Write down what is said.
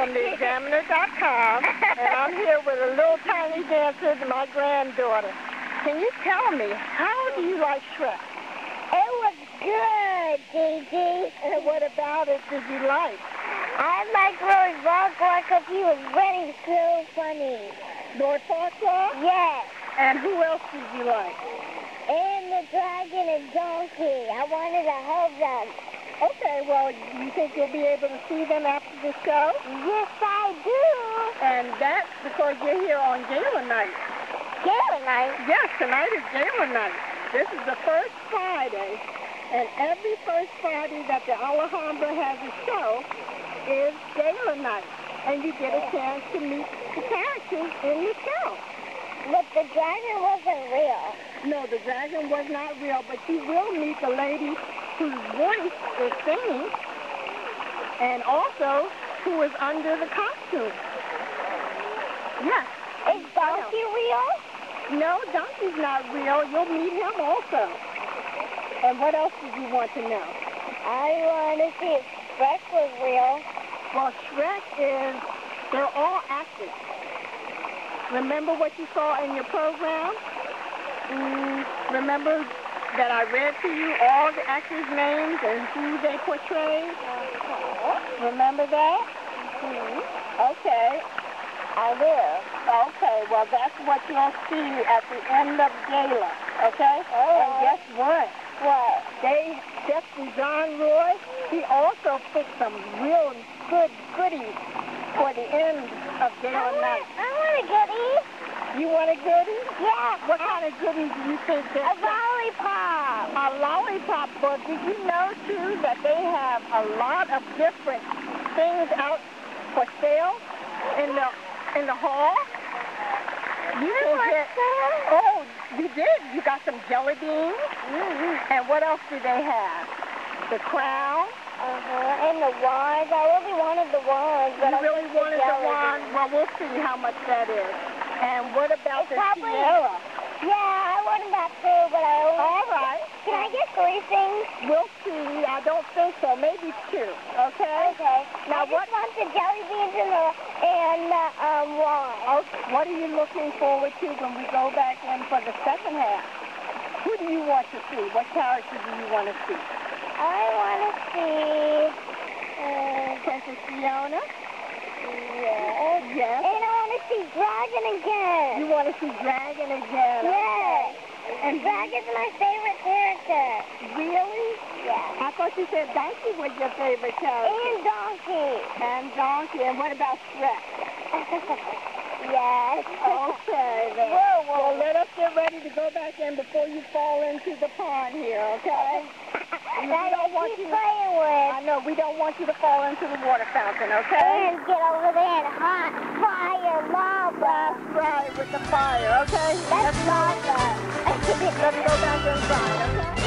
from theexaminer.com, and I'm here with a little tiny dancer, my granddaughter. Can you tell me, how do you like Shrek? It was good, Gigi. And what about it did you like? I liked Lord Farquaad because he was really so funny. Lord Farquaad? Yes. And who else did you like? And the dragon and donkey. I wanted to hug them. Okay, well, you think you'll be able to see them after the show? Yes, I do. And that's because you're here on Gala Night. Gala Night? Yes, tonight is Gala Night. This is the first Friday, and every first Friday that the Alhambra has a show is Gala Night. And you get a chance to meet the characters in the show. But the dragon wasn't real. No, the dragon was not real, but you will meet the lady whose voice is singing, and also who is under the costume. Yes. Is Donkey real? No, Donkey's not real. You'll meet him also. And what else did you want to know? I want to see if Shrek was real. Well, Shrek is, they're all actors. Remember what you saw in your program? Remember that I read to you all the actors' names and who they portrayed? Remember that? Okay. I will. Okay, well, that's what you'll see at the end of Gala, okay? And guess what? What? Chef John Roy, he also picked some real good goodies for the end of Gala Night. I want a goodie. You want a goodie? Yeah. What kind of goodies do you think that? A lollipop. A lollipop. Well, did you know, too, that they have a lot of different things out for sale in the hall? You can get, oh, you did? You got some jelly beans? And what else do they have? The crown? And the wands. I really wanted the wands. But You really wanted the wand? Well, we'll see how much that is. And what about the tiara? Yeah, I wanted that too, but I only... All right. Can I get 3 things? We'll see. I don't think so. Maybe 2. Okay? Okay. Now, I just want the jelly beans and the wand. Okay. What are you looking forward to when we go back in for the second half? Who do you want to see? What character do you want to see? I want to see... Princess Fiona? Yes. Yes. And I want to see Dragon again. You want to see Dragon again? Yes. Okay. And Dragon's my favorite character. Really? Yeah. I thought you said Donkey was your favorite character. And Donkey. And Donkey. And what about Shrek? Yes. Okay, then. Well, let us get ready to go back in before you fall into the pond here, okay? That I keep playing with. I know, we don't want you to fall into the water fountain, okay? And get over there and hot fire lava. That's right, with the fire, okay? That's lava. Let me go back inside, okay?